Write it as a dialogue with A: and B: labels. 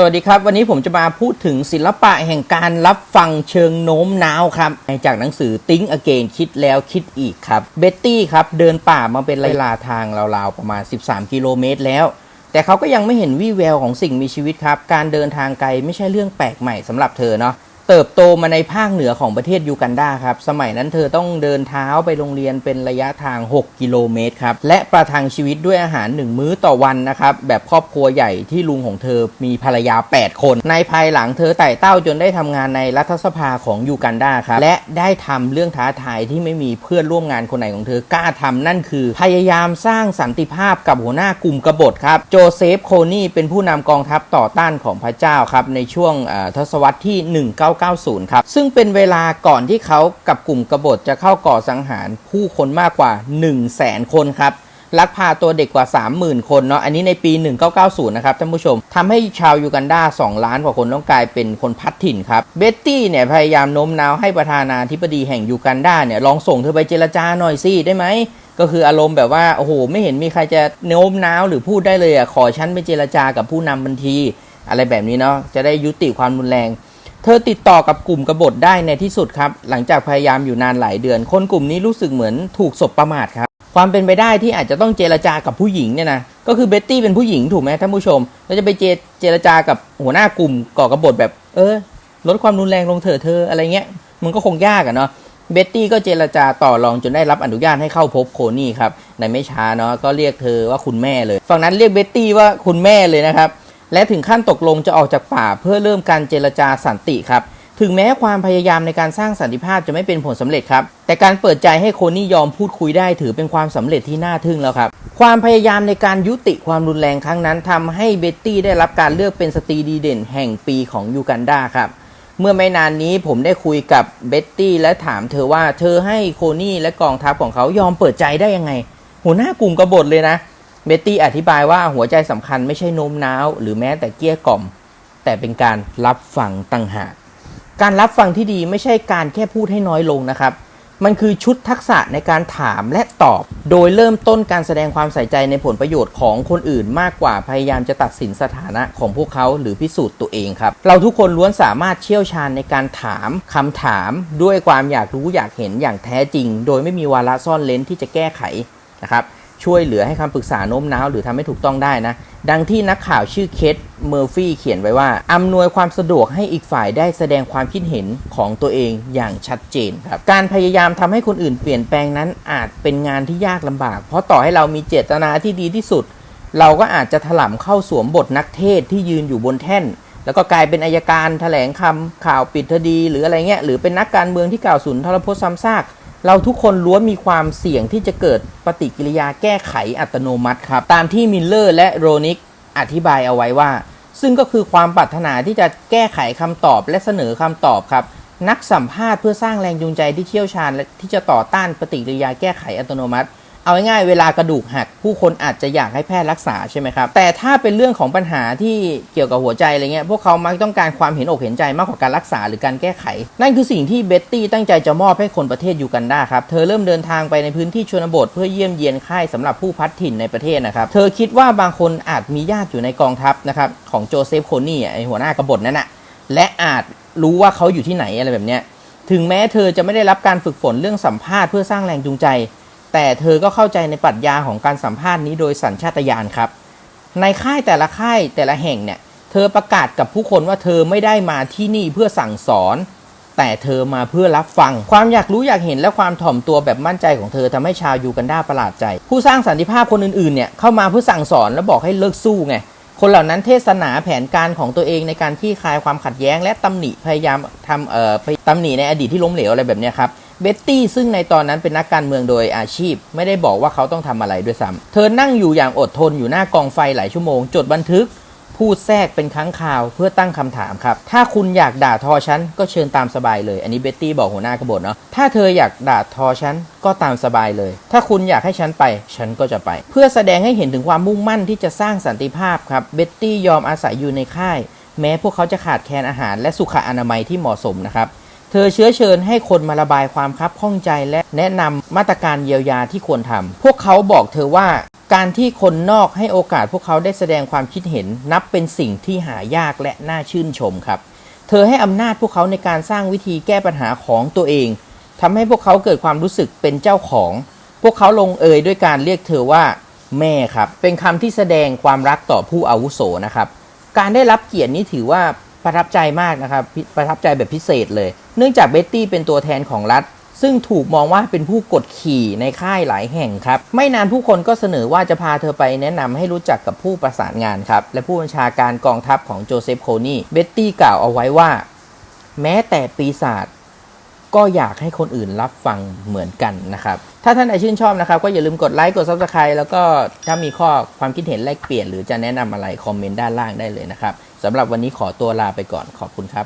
A: สวัสดีครับวันนี้ผมจะมาพูดถึงศิลปะแห่งการรับฟังเชิงโน้มน้าวครับจากหนังสือ Think Again คิดแล้วคิดอีกครับเบ็ตตี้ครับเดินป่ามาเป็นระยะทางราวๆประมาณ13กิโลเมตรแล้วแต่เขาก็ยังไม่เห็นวี่แววของสิ่งมีชีวิตครับการเดินทางไกลไม่ใช่เรื่องแปลกใหม่สำหรับเธอเนาะเติบโตมาในภาคเหนือของประเทศยูกันดาครับสมัยนั้นเธอต้องเดินเท้าไปโรงเรียนเป็นระยะทาง6กิโลเมตรครับและประทังชีวิตด้วยอาหาร1มื้อต่อวันนะครับแบบครอบครัวใหญ่ที่ลุงของเธอมีภรรยา8คนในภายหลังเธอไต่เต้าจนได้ทำงานในรัฐสภาของยูกันดาครับและได้ทำเรื่องท้าทายที่ไม่มีเพื่อนร่วมงานคนไหนของเธอกล้าทำนั่นคือพยายามสร้างสันติภาพกับหัวหน้ากลุ่มกบฏครับโจเซฟโคนีเป็นผู้นำกองทัพต่อต้านของพระเจ้าครับในช่วงทศวรรษที่1990ครับซึ่งเป็นเวลาก่อนที่เขากับกลุ่มกบฏจะเข้าก่อสังหารผู้คนมากกว่า 100,000 คนครับลักพาตัวเด็กกว่า 30,000 คนเนาะอันนี้ในปี1990นะครับท่านผู้ชมทำให้ชาวยูกันดา2 ล้านกว่าคนต้องกลายเป็นคนพัดถิ่นครับเบ็ตตี้เนี่ยพยายามโน้มน้าวให้ประธานาธิบดีแห่งยูกันดาเนี่ยลองส่งเธอไปเจรจาหน่อยสิได้ไหมก็คืออารมณ์แบบว่าโอ้โหไม่เห็นมีใครจะโน้มน้าวหรือพูดได้เลยอ่ะขอฉันไปเจรจากับผู้นำบัญชีอะไรแบบนี้เนาะจะได้ยุติความรุนแรงเธอติดต่อกับกลุ่มกบฏได้ในที่สุดครับหลังจากพยายามอยู่นานหลายเดือนคนกลุ่มนี้รู้สึกเหมือนถูกสบประมาทครับความเป็นไปได้ที่อาจจะต้องเจรจากับผู้หญิงเนี่ยนะก็คือเบ็ตตี้เป็นผู้หญิงถูกไหมท่านผู้ชมเราจะไปเจรจากับหัวหน้ากลุ่มก่อกบฏแบบลดความรุนแรงลงเถอะเธออะไรเงี้ยมันก็คงยากอะเนาะเบ็ตตี้ก็เจรจาต่อรองจนได้รับอนุญาตให้เข้าพบโคนี่ครับในไม่ช้าเนาะก็เรียกเธอว่าคุณแม่เลยฝั่งนั้นเรียกเบ็ตตี้ว่าคุณแม่เลยนะครับและถึงขั้นตกลงจะออกจากป่าเพื่อเริ่มการเจรจาสันติครับถึงแม้ความพยายามในการสร้างสันติภาพจะไม่เป็นผลสำเร็จครับแต่การเปิดใจให้โคนี่ยอมพูดคุยได้ถือเป็นความสำเร็จที่น่าทึ่งแล้วครับความพยายามในการยุติความรุนแรงครั้งนั้นทำให้เบ็ตตี้ได้รับการเลือกเป็นสตรีดีเด่นแห่งปีของยูกันดาครับเมื่อไม่นานนี้ผมได้คุยกับเบ็ตตี้และถามเธอว่าเธอให้โคนี่และกองทัพของเขายอมเปิดใจได้ยังไงหัวหน้ากลุ่มกบฏเลยนะเบ็ตตี้อธิบายว่าหัวใจสำคัญไม่ใช่โน้มน้าวหรือแม้แต่เกลี้ยกล่อมแต่เป็นการรับฟังต่างหากการรับฟังที่ดีไม่ใช่การแค่พูดให้น้อยลงนะครับมันคือชุดทักษะในการถามและตอบโดยเริ่มต้นการแสดงความใส่ใจในผลประโยชน์ของคนอื่นมากกว่าพยายามจะตัดสินสถานะของพวกเขาหรือพิสูจน์ตัวเองครับเราทุกคนล้วนสามารถเชี่ยวชาญในการถามคำถามด้วยความอยากรู้อยากเห็นอย่างแท้จริงโดยไม่มีวาระซ่อนเร้นที่จะแก้ไขนะครับช่วยเหลือให้คำปรึกษาโน้มน้าวหรือทำให้ถูกต้องได้นะดังที่นักข่าวชื่อเคทเมอร์ฟี่เขียนไว้ว่าอำนวยความสะดวกให้อีกฝ่ายได้แสดงความคิดเห็นของตัวเองอย่างชัดเจนครับการพยายามทำให้คนอื่นเปลี่ยนแปลงนั้นอาจเป็นงานที่ยากลำบากเพราะต่อให้เรามีเจตนาที่ดีที่สุดเราก็อาจจะถลำเข้าสวมบทนักเทศที่ยืนอยู่บนแท่นแล้วก็กลายเป็นอัยการแถลงคำข่าวปิดคดีหรืออะไรเงี้ยหรือเป็นนักการเมืองที่กล่าวสุนทรพจน์ซ้ำซากเราทุกคนล้วนมีความเสี่ยงที่จะเกิดปฏิกิริยาแก้ไขอัตโนมัติครับตามที่มิลเลอร์และโรนิกอธิบายเอาไว้ว่าซึ่งก็คือความปรารถนาที่จะแก้ไขคำตอบและเสนอคำตอบครับนักสัมภาษณ์เพื่อสร้างแรงจูงใจที่เชี่ยวชาญและที่จะต่อต้านปฏิกิริยาแก้ไขอัตโนมัติเอาง่ายๆเวลากระดูกหักผู้คนอาจจะอยากให้แพทย์รักษาใช่ไหมครับแต่ถ้าเป็นเรื่องของปัญหาที่เกี่ยวกับหัวใจอะไรเงี้ยพวกเขามักต้องการความเห็นอกเห็นใจมากกว่าการรักษาหรือการแก้ไขนั่นคือสิ่งที่เบ็ตตี้ตั้งใจจะมอบให้คนประเทศยูกันดาครับเธอเริ่มเดินทางไปในพื้นที่ชนบทเพื่อเยี่ยมเยียนค่ายสำหรับผู้พัดถิ่นในประเทศนะครับเธอคิดว่าบางคนอาจมีญาติอยู่ในกองทัพนะครับของโจเซฟโคนี่ไอหัวหน้ากบฏนั่นนะและอาจรู้ว่าเขาอยู่ที่ไหนอะไรแบบเนี้ยถึงแม้เธอจะไม่ได้รับการฝึกฝนเรื่องสัมภาษณ์เพื่อสร้างแรงจูงใจแต่เธอก็เข้าใจในปรัชญาของการสัมภาษณ์นี้โดยสัญชาตญาณครับในค่ายแต่ละแห่งเนี่ยเธอประกาศกับผู้คนว่าเธอไม่ได้มาที่นี่เพื่อสั่งสอนแต่เธอมาเพื่อรับฟังความอยากรู้อยากเห็นและความถ่อมตัวแบบมั่นใจของเธอทำให้ชาวยูกันดาประหลาดใจผู้สร้างสันติภาพคนอื่นๆเนี่ยเข้ามาเพื่อสั่งสอนและบอกให้เลิกสู้ไงคนเหล่านั้นเทศนาแผนการของตัวเองในการคลี่คลายความขัดแย้งและตำหนิพยายามทำตำหนิในอดีตที่ล้มเหลวอะไรแบบนี้ครับเบ็ตตี้ซึ่งในตอนนั้นเป็นนักการเมืองโดยอาชีพไม่ได้บอกว่าเขาต้องทำอะไรด้วยซ้ำเธอนั่งอยู่อย่างอดทนอยู่หน้ากองไฟหลายชั่วโมงจดบันทึกพูดแทรกเป็นครั้งคราวเพื่อตั้งคำถามครับถ้าคุณอยากด่าทอฉันก็เชิญตามสบายเลยอันนี้เบ็ตตี้บอกหัวหน้ากบฏเนาะถ้าเธออยากด่าทอฉันก็ตามสบายเลยถ้าคุณอยากให้ฉันไปฉันก็จะไปเพื่อแสดงให้เห็นถึงความมุ่งมั่นที่จะสร้างสันติภาพครับเบ็ตตี้ยอมอาศัยอยู่ในค่ายแม้พวกเขาจะขาดแคลนอาหารและสุขอนามัยที่เหมาะสมนะครับเธอเชื้อเชิญให้คนมาระบายความคับข้องใจและแนะนำมาตรการเยียวยาที่ควรทำพวกเขาบอกเธอว่า การที่คนนอกให้โอกาสพวกเขาได้แสดงความคิดเห็นนับเป็นสิ่งที่หายากและน่าชื่นชมครับเธอให้อำนาจพวกเขาในการสร้างวิธีแก้ปัญหาของตัวเองทำให้พวกเขาเกิดความรู้สึกเป็นเจ้าของพวกเขาลงเอยด้วยการเรียกเธอว่าแม่ครับเป็นคำที่แสดงความรักต่อผู้อาวุโสนะครับการได้รับเกียรตินี้ถือว่าประทับใจมากนะครับประทับใจแบบพิเศษเลยเนื่องจากเบ็ตตี้เป็นตัวแทนของรัฐซึ่งถูกมองว่าเป็นผู้กดขี่ในค่ายหลายแห่งครับไม่นานผู้คนก็เสนอว่าจะพาเธอไปแนะนำให้รู้จักกับผู้ประสานงานครับและผู้บัญชาการกองทัพของโจเซฟโคนีเบ็ตตี้กล่าวเอาไว้ว่าแม้แต่ปีศาจก็อยากให้คนอื่นรับฟังเหมือนกันนะครับถ้าท่านใดชื่นชอบนะครับก็อย่าลืมกดไลค์กด Subscribe แล้วก็ถ้ามีข้อความคิดเห็นแลกเปลี่ยนหรือจะแนะนำอะไรคอมเมนต์ด้านล่างได้เลยนะครับสำหรับวันนี้ขอตัวลาไปก่อนขอบคุณครับ